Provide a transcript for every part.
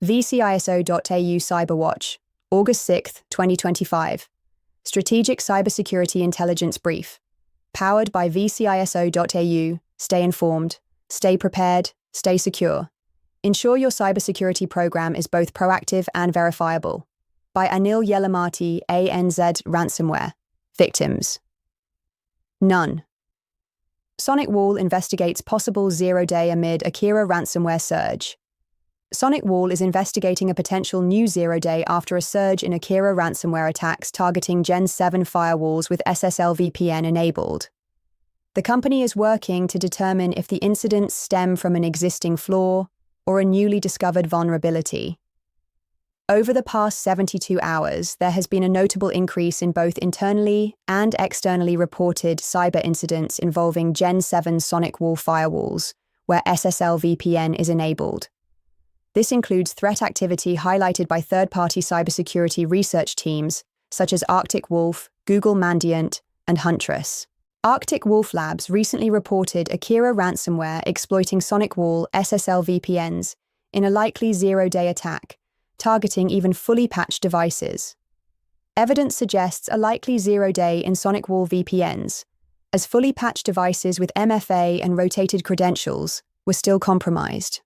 VCISO.au Cyberwatch, August 6, 2025. Strategic Cybersecurity Intelligence Brief. Powered by VCISO.au, stay informed, stay prepared, stay secure. Ensure your cybersecurity program is both proactive and verifiable. By Anil Yellamati, ANZ Ransomware. Victims: none. Sonic Wall investigates possible zero-day amid Akira ransomware surge. Sonic Wall is investigating a potential new zero-day after a surge in Akira ransomware attacks targeting Gen 7 firewalls with SSL VPN enabled. The company is working to determine if the incidents stem from an existing flaw or a newly discovered vulnerability. Over the past 72 hours, there has been a notable increase in both internally and externally reported cyber incidents involving Gen 7 Sonic Wall firewalls, where SSL VPN is enabled. This includes threat activity highlighted by third-party cybersecurity research teams such as Arctic Wolf, Google Mandiant, and Huntress. Arctic Wolf Labs recently reported Akira ransomware exploiting Sonic Wall SSL VPNs in a likely zero-day attack, targeting even fully patched devices. Evidence suggests a likely zero-day in Sonic Wall VPNs, as fully patched devices with MFA and rotated credentials were still compromised.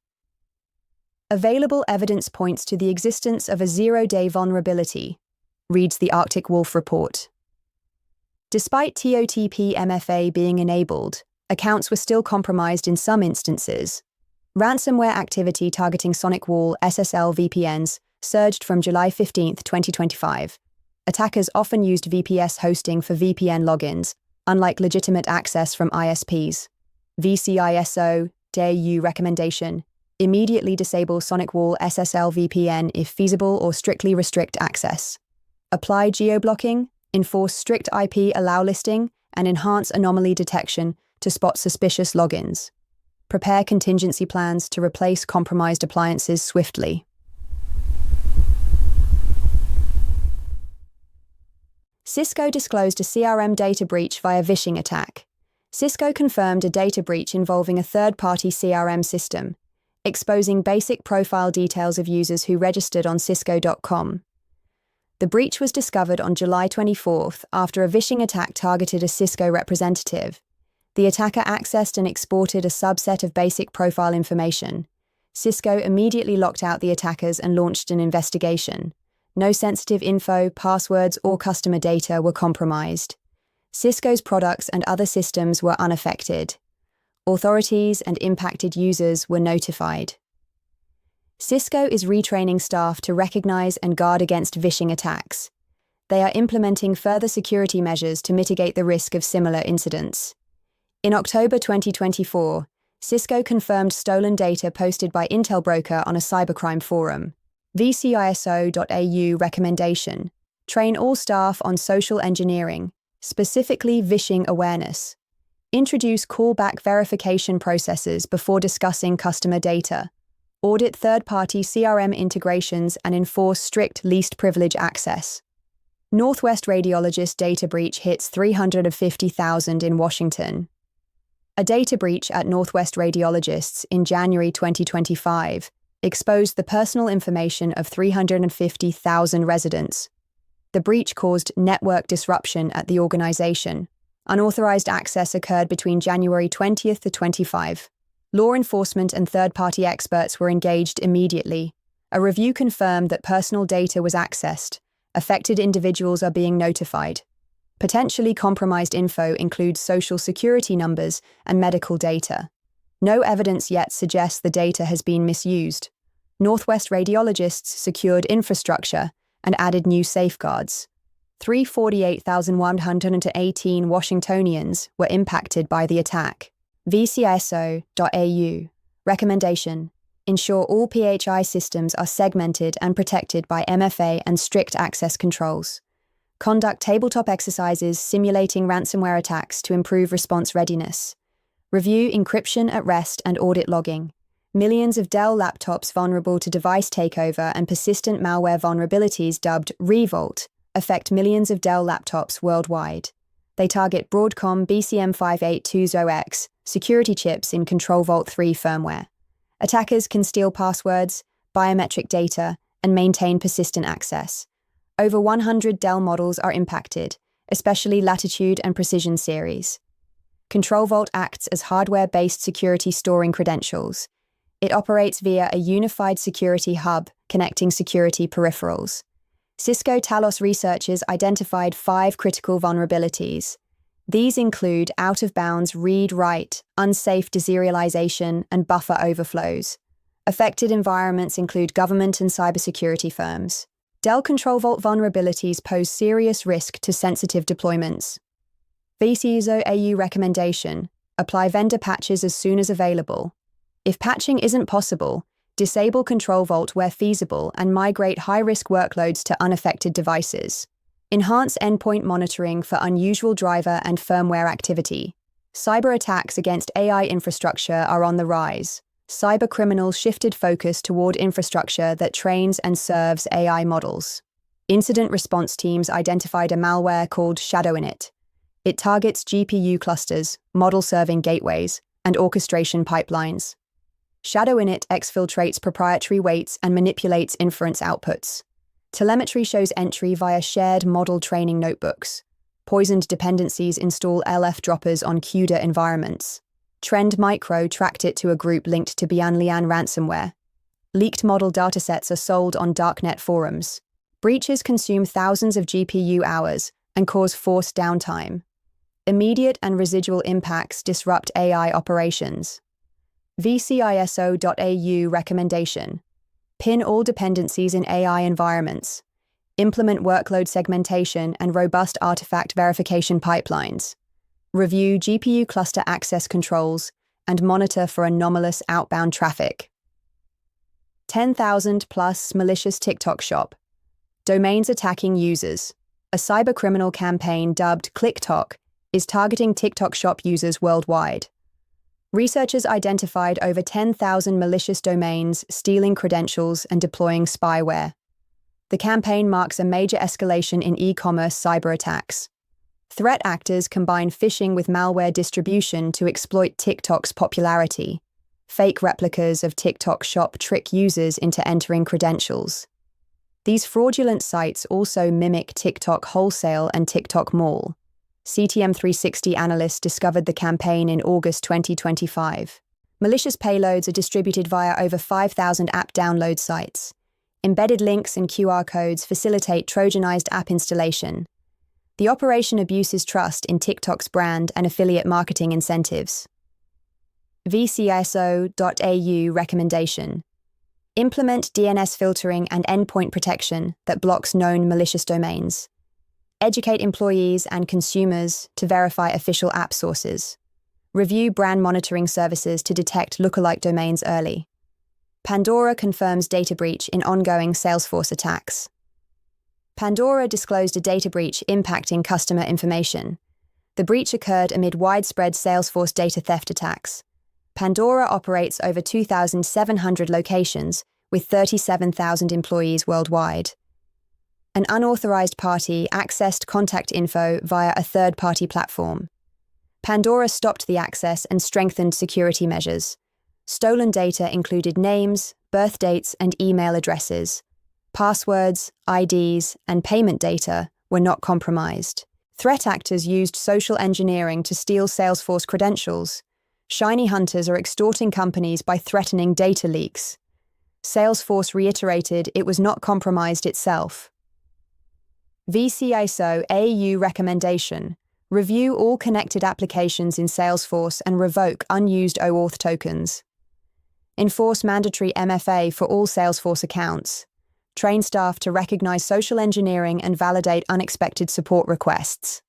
Available evidence points to the existence of a zero-day vulnerability, reads the Arctic Wolf report. Despite TOTP MFA being enabled, accounts were still compromised in some instances. Ransomware activity targeting Sonic Wall SSL VPNs surged from July 15, 2025. Attackers often used VPS hosting for VPN logins, unlike legitimate access from ISPs. VCISO.au recommendation: immediately disable Sonic Wall SSL VPN if feasible or strictly restrict access. Apply geo-blocking, enforce strict IP allow listing, and enhance anomaly detection to spot suspicious logins. Prepare contingency plans to replace compromised appliances swiftly. Cisco disclosed a CRM data breach via phishing attack. Cisco confirmed a data breach involving a third-party CRM system, exposing basic profile details of users who registered on Cisco.com. The breach was discovered on July 24th after a phishing attack targeted a Cisco representative. The attacker accessed and exported a subset of basic profile information. Cisco immediately locked out the attackers and launched an investigation. No sensitive info, passwords, or customer data were compromised. Cisco's products and other systems were unaffected. Authorities and impacted users were notified. Cisco is retraining staff to recognize and guard against phishing attacks. They are implementing further security measures to mitigate the risk of similar incidents. In October 2024, Cisco confirmed stolen data posted by Intel broker on a cybercrime forum. VCISO.au recommendation: train all staff on social engineering, specifically phishing awareness. Introduce callback verification processes before discussing customer data. Audit third-party CRM integrations and enforce strict least privilege access. Northwest radiologist data breach hits 350,000 in Washington. A data breach at Northwest Radiologists in January 2025 exposed the personal information of 350,000 residents. The breach caused network disruption at the organization. Unauthorized access occurred between January 20th to 25. Law enforcement and third-party experts were engaged immediately. A review confirmed that personal data was accessed. Affected individuals are being notified. Potentially compromised info includes social security numbers and medical data. No evidence yet suggests the data has been misused. Northwest Radiologists secured infrastructure and added new safeguards. 348,118 Washingtonians were impacted by the attack. VCISO.au recommendation: ensure all PHI systems are segmented and protected by MFA and strict access controls. Conduct tabletop exercises simulating ransomware attacks to improve response readiness. Review encryption at rest and audit logging. Millions of Dell laptops vulnerable to device takeover and persistent malware vulnerabilities dubbed Revolt affect millions of Dell laptops worldwide. They target Broadcom BCM5820X security chips in Control Vault 3 firmware. Attackers can steal passwords, biometric data, and maintain persistent access. Over 100 Dell models are impacted, especially Latitude and Precision series. Control Vault acts as hardware-based security storing credentials. It operates via a unified security hub connecting security peripherals. Cisco Talos researchers identified 5 critical vulnerabilities. These include out-of-bounds read-write, unsafe deserialization, and buffer overflows. Affected environments include government and cybersecurity firms. Dell Control Vault vulnerabilities pose serious risk to sensitive deployments. VCISO.au recommendation: apply vendor patches as soon as available. If patching isn't possible, disable Control Vault where feasible and migrate high-risk workloads to unaffected devices. Enhance endpoint monitoring for unusual driver and firmware activity. Cyber attacks against AI infrastructure are on the rise. Cybercriminals shifted focus toward infrastructure that trains and serves AI models. Incident response teams identified a malware called ShadowInit. It targets GPU clusters, model-serving gateways, and orchestration pipelines. ShadowInit exfiltrates proprietary weights and manipulates inference outputs. Telemetry shows entry via shared model training notebooks. Poisoned dependencies install LF droppers on CUDA environments. Trend Micro tracked it to a group linked to Bianlian ransomware. Leaked model datasets are sold on darknet forums. Breaches consume thousands of GPU hours and cause forced downtime. Immediate and residual impacts disrupt AI operations. VCISO.au recommendation: pin all dependencies in AI environments. Implement workload segmentation and robust artifact verification pipelines. Review GPU cluster access controls and monitor for anomalous outbound traffic. 10,000 plus malicious TikTok shop. Domains attacking users. A cybercriminal campaign dubbed ClickTok is targeting TikTok shop users worldwide. Researchers identified over 10,000 malicious domains, stealing credentials and deploying spyware. The campaign marks a major escalation in e-commerce cyber attacks. Threat actors combine phishing with malware distribution to exploit TikTok's popularity. Fake replicas of TikTok shop trick users into entering credentials. These fraudulent sites also mimic TikTok Wholesale and TikTok Mall. CTM 360 analysts discovered the campaign in August 2025. Malicious payloads are distributed via over 5,000 app download sites. Embedded links and QR codes facilitate Trojanized app installation. The operation abuses trust in TikTok's brand and affiliate marketing incentives. VCISO.au recommendation: implement DNS filtering and endpoint protection that blocks known malicious domains. Educate employees and consumers to verify official app sources. Review brand monitoring services to detect lookalike domains early. Pandora confirms data breach in ongoing Salesforce attacks. Pandora disclosed a data breach impacting customer information. The breach occurred amid widespread Salesforce data theft attacks. Pandora operates over 2,700 locations with 37,000 employees worldwide. An unauthorized party accessed contact info via a third-party platform. Pandora stopped the access and strengthened security measures. Stolen data included names, birth dates, and email addresses. Passwords, IDs, and payment data were not compromised. Threat actors used social engineering to steal Salesforce credentials. Shiny hunters are extorting companies by threatening data leaks. Salesforce reiterated it was not compromised itself. VCISO.au recommendation: review all connected applications in Salesforce and revoke unused OAuth tokens. Enforce mandatory MFA for all Salesforce accounts. Train staff to recognize social engineering and validate unexpected support requests.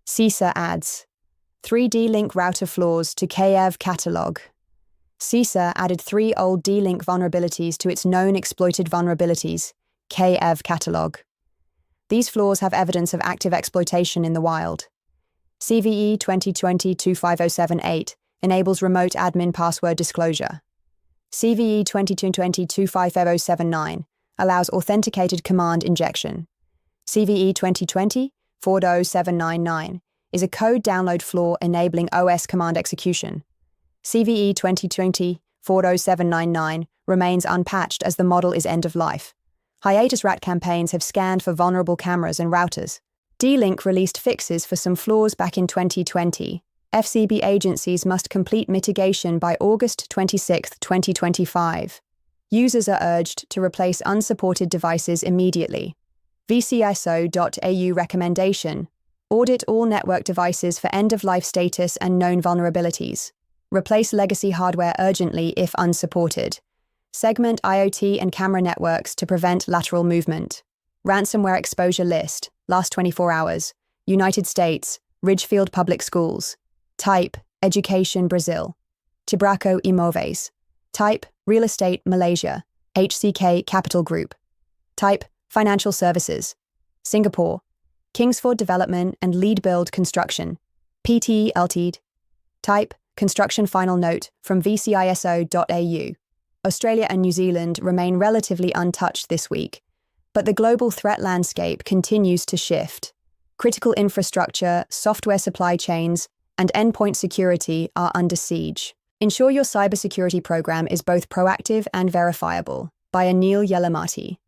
CISA adds 3 D-Link router flaws to KEV catalog. CISA added 3 old D-Link vulnerabilities to its known exploited vulnerabilities, KEV catalog. These flaws have evidence of active exploitation in the wild. CVE 2020-25078 enables remote admin password disclosure. CVE 2020-25079 allows authenticated command injection. CVE 2020-40799 is a code download flaw enabling OS command execution. CVE 2020-40799 remains unpatched as the model is end of life. Hiatus rat campaigns have scanned for vulnerable cameras and routers. D-Link released fixes for some flaws back in 2020. FCB agencies must complete mitigation by August 26, 2025. Users are urged to replace unsupported devices immediately. VCISO.au recommendation: audit all network devices for end-of-life status and known vulnerabilities. Replace legacy hardware urgently if unsupported. Segment IoT and camera networks to prevent lateral movement. Ransomware exposure list, last 24 hours. United States, Ridgefield Public Schools. Type, Education Brazil. Tibraco Imóveis. Type, Real Estate Malaysia. HCK Capital Group. Type, Financial Services. Singapore. Kingsford Development and Lead Build Construction. PTE Ltd. Type, Construction Final Note from VCISO.au. Australia and New Zealand remain relatively untouched this week, but the global threat landscape continues to shift. Critical infrastructure, software supply chains, and endpoint security are under siege. Ensure your cybersecurity program is both proactive and verifiable. By Anil Yellamati.